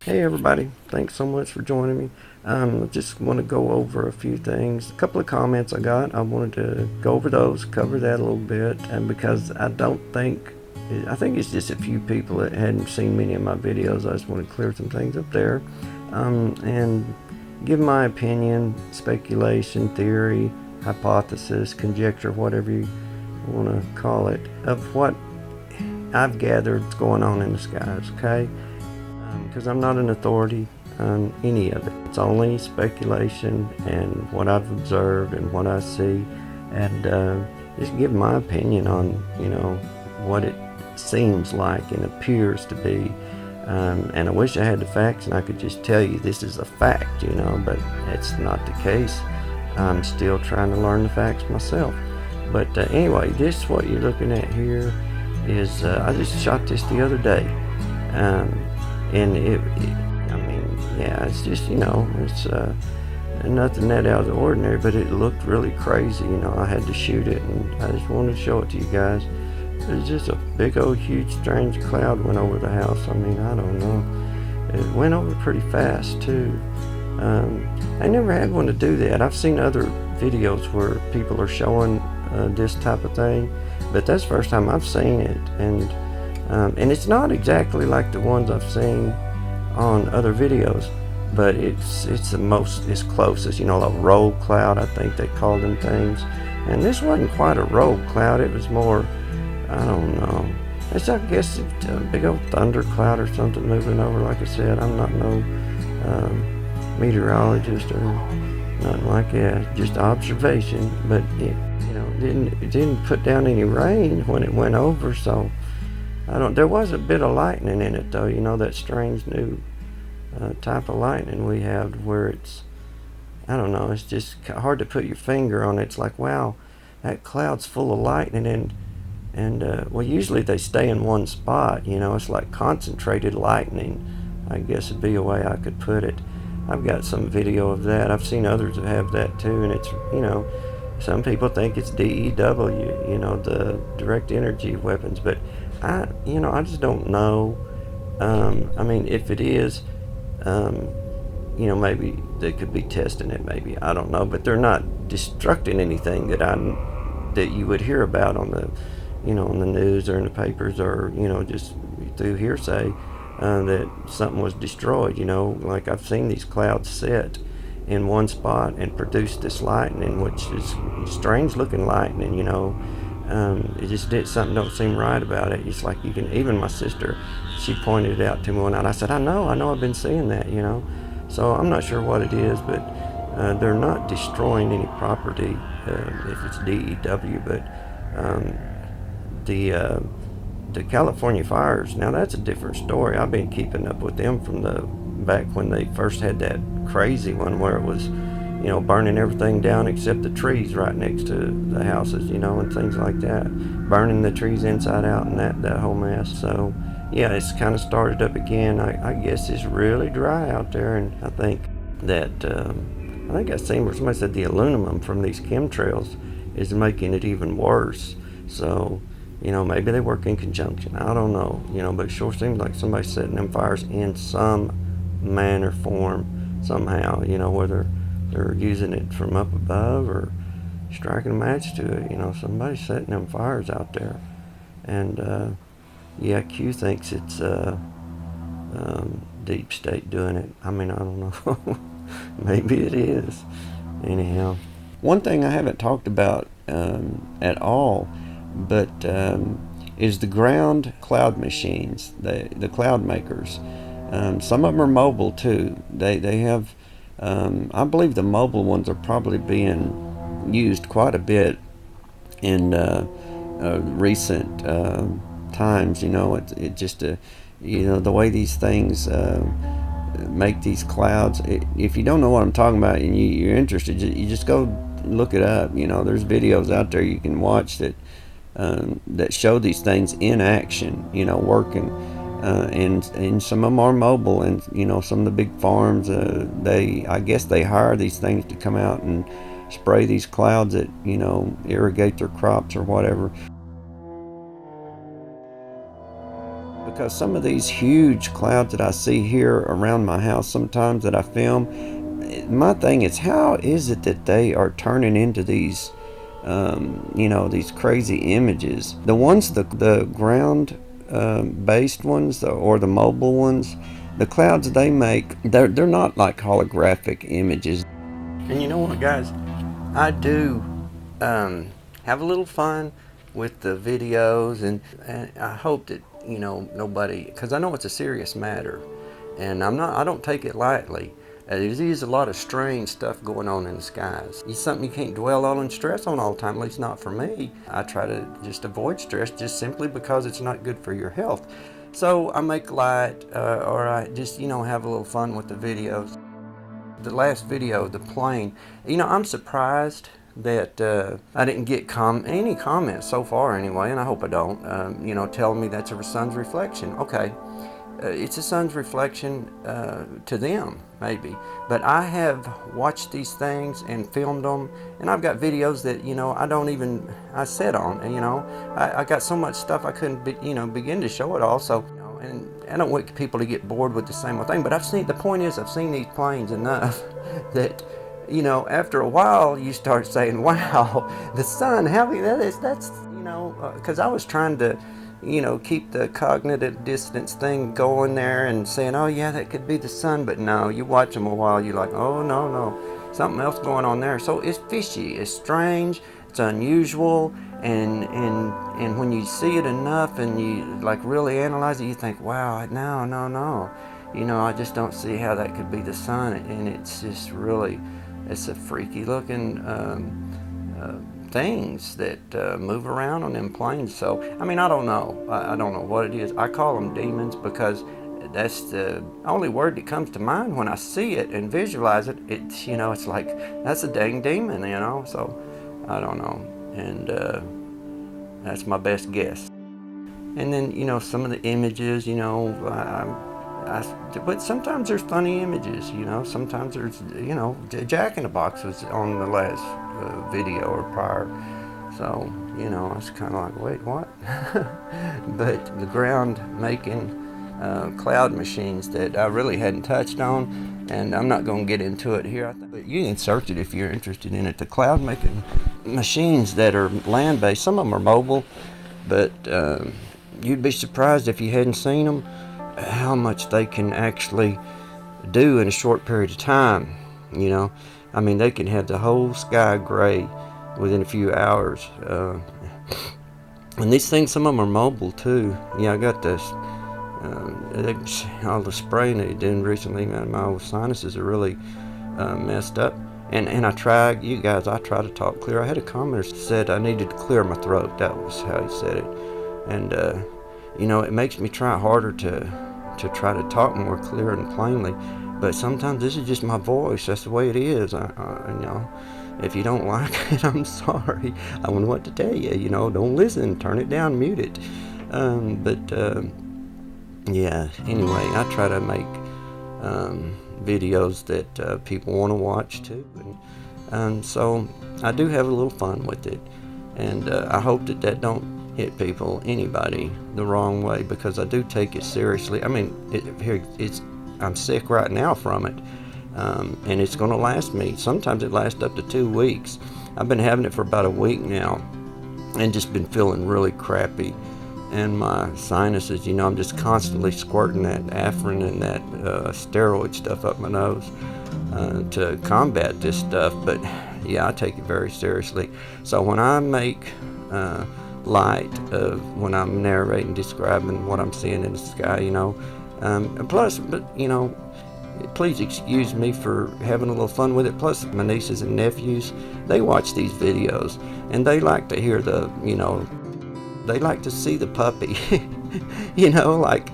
Hey everybody, thanks so much for joining me. I just want to go over a few things. A couple of comments I got. I wanted to go over those, cover that a little bit, and because I think it's just a few people that hadn't seen many of my videos. I just want to clear some things up there, and give my opinion, speculation, theory, hypothesis, conjecture, whatever you want to call it, of what I've gathered is going on in the skies. Okay, because I'm not an authority on any of it. It's only speculation and what I've observed and what I see, and just give my opinion on what it seems like and appears to be. And I wish I had the facts and I could just tell you this is a fact, but it's not the case. I'm still trying to learn the facts myself. But anyway, this what you're looking at here is I just shot this the other day. And I mean, yeah, it's just, it's nothing that out of the ordinary, but it looked really crazy. I had to shoot it, and I just wanted to show it to you guys. It was just a big old huge strange cloud went over the house. I mean, I don't know. It went over pretty fast too. I never had one to do that. I've seen other videos where people are showing this type of thing, but that's the first time I've seen it. And it's not exactly like the ones I've seen on other videos, but it's it's closest, a roll cloud, I think they call them things. And this wasn't quite a roll cloud, it was more, I don't know, I guess it's a big old thunder cloud or something moving over. Like I said, I'm not no meteorologist or nothing like that, just observation. But it didn't put down any rain when it went over, so there was a bit of lightning in it though, that strange new type of lightning we have where it's, I don't know, it's just hard to put your finger on it. It's like, wow, that cloud's full of lightning, and well, usually they stay in one spot, it's like concentrated lightning, I guess would be a way I could put it. I've got some video of that. I've seen others that have that too, and it's, some people think it's DEW, the direct energy weapons, but I just don't know. I mean, if it is, maybe they could be testing it. Maybe, I don't know, but they're not destructing anything that you would hear about on the, on the news or in the papers, or just through hearsay, that something was destroyed. Like I've seen these clouds set in one spot and produce this lightning, which is strange looking lightning. It just something don't seem right about it. It's like even my sister, she pointed it out to me one night. I said, I know, I've been seeing that, So I'm not sure what it is, but they're not destroying any property if it's DEW. But the California fires, now that's a different story. I've been keeping up with them from the back when they first had that crazy one where it was, burning everything down except the trees right next to the houses, and things like that. Burning the trees inside out and that whole mess. So, yeah, it's kind of started up again. I guess it's really dry out there, and I think that, I think I seen where somebody said the aluminum from these chemtrails is making it even worse. So, maybe they work in conjunction. I don't know, but it sure seems like somebody's setting them fires in some manner, form, somehow, whether they're using it from up above or striking a match to it. Somebody's setting them fires out there. And yeah, Q thinks it's deep state doing it. I mean, I don't know. Maybe it is. Anyhow, one thing I haven't talked about at all, but is the ground cloud machines, the cloud makers. Some of them are mobile too. They have, I believe the mobile ones are probably being used quite a bit in recent times. It just the way these things make these clouds. If you don't know what I'm talking about and you're interested, you just go look it up. There's videos out there you can watch that show these things in action, working. And some of them are mobile, and some of the big farms, I guess they hire these things to come out and spray these clouds that irrigate their crops or whatever. because some of these huge clouds that I see here around my house sometimes that I film, my thing is, how is it that they are turning into these, these crazy images? The ones, the ground based ones, or the mobile ones, the clouds they make, they're not like holographic images. And you know what, guys? I do have a little fun with the videos, and I hope that nobody, because I know it's a serious matter, and I don't take it lightly. There's a lot of strange stuff going on in the skies. It's something you can't dwell on and stress on all the time, at least not for me. I try to just avoid stress just simply because it's not good for your health. So I make light, or I just, have a little fun with the videos. The last video, the plane, I'm surprised that I didn't get any comments so far anyway, and I hope I don't, telling me that's a sun's reflection. Okay. It's a sun's reflection to them, maybe. But I have watched these things and filmed them, and I've got videos that, I said on, and, I got so much stuff I couldn't, begin to show it all. So, and I don't want people to get bored with the same old thing, but the point is, I've seen these planes enough that, after a while, you start saying, wow, the sun, that's, because I was trying to, keep the cognitive distance thing going there and saying, oh yeah, that could be the sun. But no, you watch them a while, you're like, oh no, something else going on there. So it's fishy, it's strange, it's unusual, and when you see it enough and you like really analyze it, you think, wow, no, I just don't see how that could be the sun. And it's just really, it's a freaky looking things that move around on them planes. So I don't know. I don't know what it is. I call them demons because that's the only word that comes to mind when I see it and visualize it. It's it's like, that's a dang demon, So I don't know, and that's my best guess. And then some of the images, but sometimes there's funny images, sometimes there's, Jack in the Box was on the last video or prior. So, it's kind of like, wait, what? But the ground making cloud machines that I really hadn't touched on, and I'm not going to get into it here. But you can search it if you're interested in it. The cloud making machines that are land-based, some of them are mobile, but you'd be surprised if you hadn't seen them, how much they can actually do in a short period of time. They can have the whole sky gray within a few hours. And these things, some of them are mobile too. I got this, all the spraying they did recently, man, my old sinuses are really messed up. And I try to talk clear. I had a commenter said I needed to clear my throat. That was how he said it. And, it makes me try harder to try to talk more clear and plainly. But sometimes this is just my voice. That's the way it is. If you don't like it, I'm sorry. I don't know what to tell you. Don't listen. Turn it down. Mute it. Yeah. Anyway, I try to make videos that people want to watch too, and so I do have a little fun with it. And I hope that don't hit anybody the wrong way, because I do take it seriously. I'm sick right now from it, and it's going to last me. Sometimes it lasts up to 2 weeks. I've been having it for about a week now, and just been feeling really crappy. And my sinuses, I'm just constantly squirting that Afrin and that steroid stuff up my nose to combat this stuff. But yeah, I take it very seriously. So when I make light of when I'm narrating, describing what I'm seeing in the sky, and plus, please excuse me for having a little fun with it. Plus, my nieces and nephews, they watch these videos, and they like to hear they like to see the puppy, like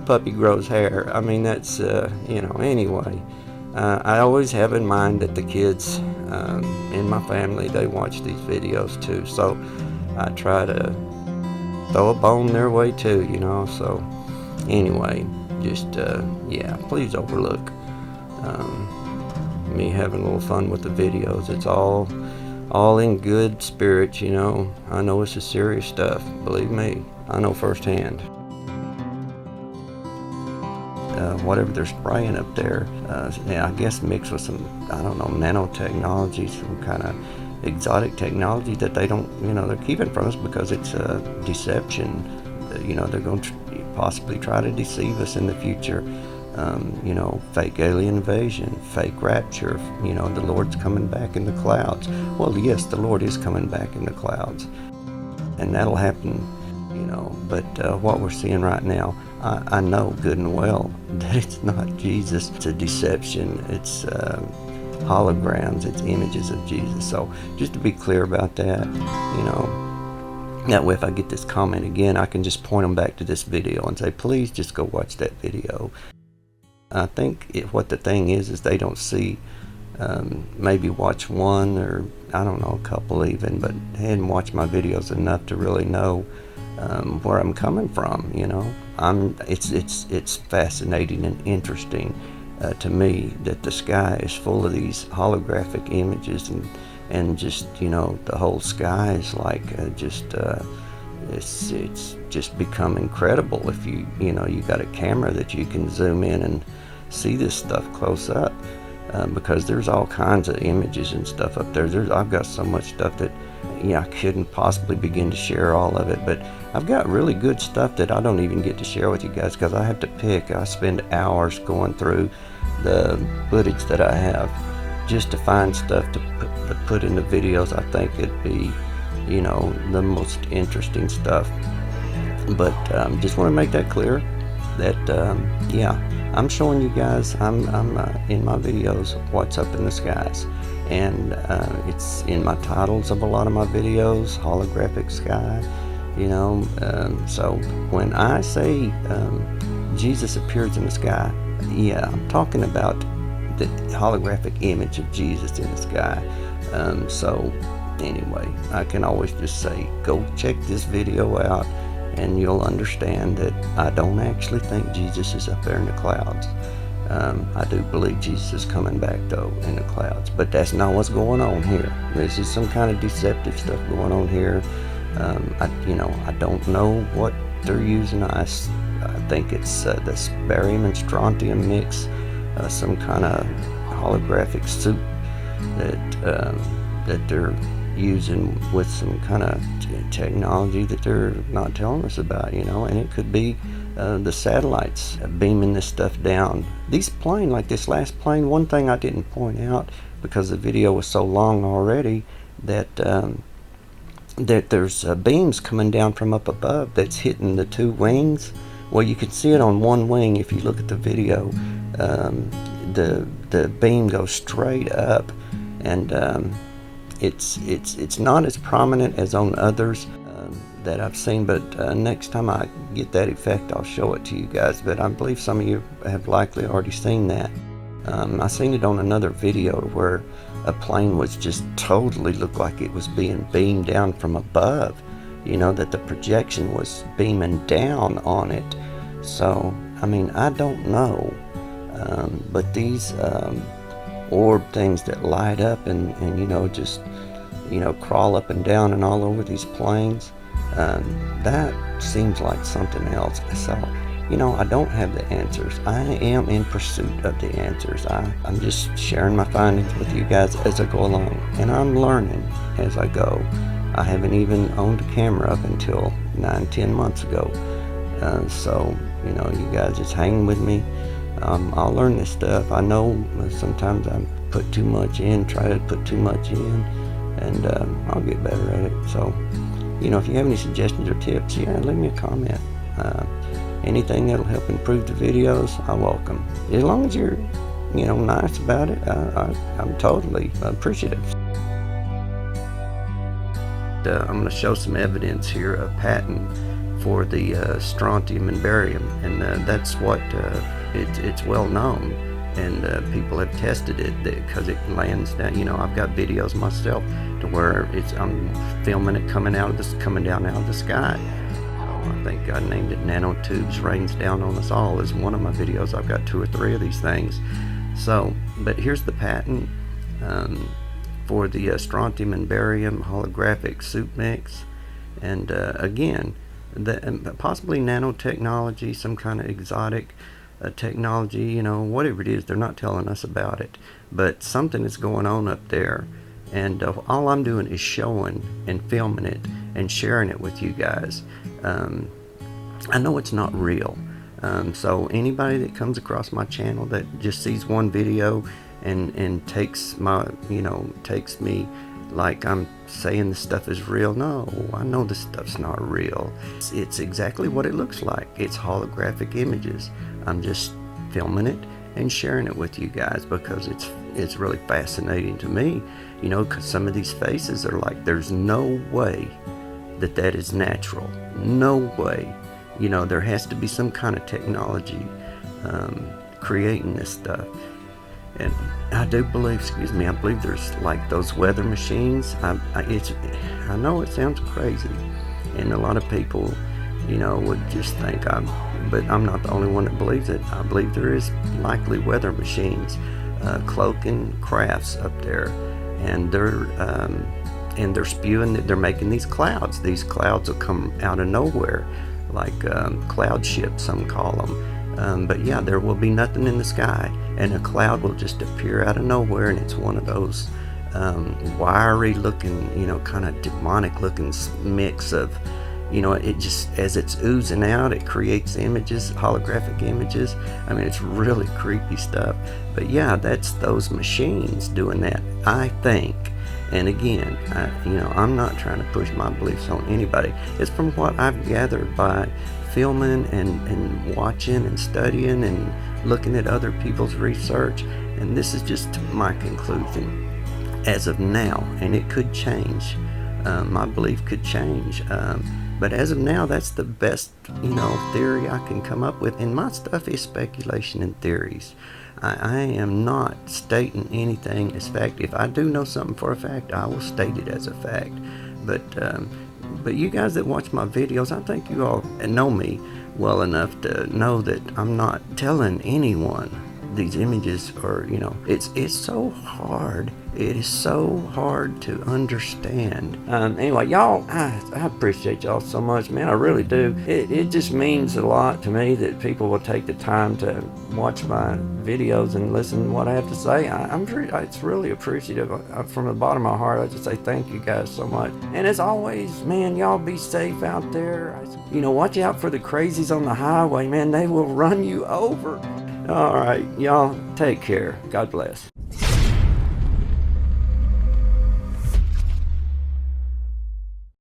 puppy grows hair. That's, anyway. I always have in mind that the kids in my family, they watch these videos too. So I try to throw a bone their way too, So anyway, just, please overlook me having a little fun with the videos. It's all in good spirits, I know this is serious stuff. Believe me, I know firsthand. whatever they're spraying up there, yeah, I guess mixed with some, I don't know, nanotechnology, some kind of exotic technology that they don't, they're keeping from us because it's a deception. They're going to possibly try to deceive us in the future. Fake alien invasion, fake rapture, the Lord's coming back in the clouds. Well, yes, the Lord is coming back in the clouds, and that'll happen, but what we're seeing right now, I know good and well that it's not Jesus. It's a deception. It's holograms, it's images of Jesus. So just to be clear about that, that way if I get this comment again, I can just point them back to this video and say, please just go watch that video. I think what the thing is they don't see, maybe watch one or I don't know, a couple even, but they hadn't watched my videos enough to really know where I'm coming from. It's fascinating and interesting to me that the sky is full of these holographic images, and just the whole sky is like it's just become incredible if you got a camera that you can zoom in and see this stuff close up, because there's all kinds of images and stuff up there. I've got so much stuff that I couldn't possibly begin to share all of it, but I've got really good stuff that I don't even get to share with you guys because I have to pick. I spend hours going through the footage that I have just to find stuff to put in the videos. I think it'd be the most interesting stuff, but just want to make that clear that I'm showing you guys, I'm in my videos what's up in the skies, and it's in my titles of a lot of my videos, holographic sky, so when I say Jesus appears in the sky, I'm talking about the holographic image of Jesus in the sky. So anyway, I can always just say, go check this video out, and you'll understand that I don't actually think Jesus is up there in the clouds. I do believe Jesus is coming back though in the clouds, but that's not what's going on here. This is some kind of deceptive stuff going on here. I don't know what they're using. I think it's this barium and strontium mix, some kind of holographic soup that they're using with some kind of technology that they're not telling us about, and it could be the satellites beaming this stuff down. These plane, like this last plane, one thing I didn't point out because the video was so long already, that there's beams coming down from up above that's hitting the two wings. Well, you can see it on one wing if you look at the video. The beam goes straight up, and it's not as prominent as on others that I've seen, but next time I get that effect, I'll show it to you guys. But I believe some of you have likely already seen that. I seen it on another video where a plane was just totally looked like it was being beamed down from above, that the projection was beaming down on it. So I don't know, but these orb things that light up and just crawl up and down and all over these planes, that seems like something else. So I don't have the answers. I am in pursuit of the answers. I'm just sharing my findings with you guys as I go along, and I'm learning as I go. I haven't even owned a camera up until 9-10 months ago, so you guys just hang with me. I'll learn this stuff. I know sometimes I put too much in, try to put too much in, and I'll get better at it. So if you have any suggestions or tips, leave me a comment. Anything that'll help improve the videos, I welcome. As long as you're nice about it, I'm totally appreciative. I'm going to show some evidence here, a patent for the strontium and barium, and that's what it's well known, and people have tested it because it lands down. I've got videos myself to where I'm filming it coming down out of the sky. I think I named it Nanotubes Rains Down on Us All is one of my videos. I've got 2 or 3 of these things. So, but here's the patent for the strontium and barium holographic soup mix, and again, possibly nanotechnology, some kind of exotic technology, you know, whatever it is, they're not telling us about it. But something is going on up there, and all I'm doing is showing and filming it and sharing it with you guys. I know it's not real. So anybody that comes across my channel that just sees one video and takes takes me like I'm saying this stuff is real. No, I know this stuff's not real. It's exactly what it looks like. It's holographic images. I'm just filming it and sharing it with you guys because it's really fascinating to me, you know, because some of these faces are like, there's no way that is natural. No way. You know, there has to be some kind of technology creating this stuff. And I do believe, I believe there's like those weather machines. I know it sounds crazy, and a lot of people, you know, would just think but I'm not the only one that believes it. I believe there is likely weather machines, cloaking crafts up there, and they're spewing that they're making these clouds. These clouds will come out of nowhere, like cloud ships, some call them. But yeah, there will be nothing in the sky, and a cloud will just appear out of nowhere, and it's one of those wiry looking, you know, kind of demonic looking mix of, you know, it just, as it's oozing out, it creates images, holographic images. I mean, it's really creepy stuff. But yeah, that's those machines doing that, I think. And again, I'm not trying to push my beliefs on anybody. It's from what I've gathered by filming and watching and studying and looking at other people's research. And this is just my conclusion as of now, and it could change. My belief could change. But as of now, that's the best, theory I can come up with. And my stuff is speculation and theories. I am not stating anything as fact. If I do know something for a fact, I will state it as a fact. But you guys that watch my videos, I think you all know me well enough to know that I'm not telling anyone these images are, it's so hard. It is so hard to understand. Anyway, y'all, I appreciate y'all so much, man. I really do. It just means a lot to me that people will take the time to watch my videos and listen to what I have to say. It's really appreciative. From the bottom of my heart, I just say thank you guys so much. And as always, man, y'all be safe out there. Watch out for the crazies on the highway, man. They will run you over. All right, y'all, take care. God bless.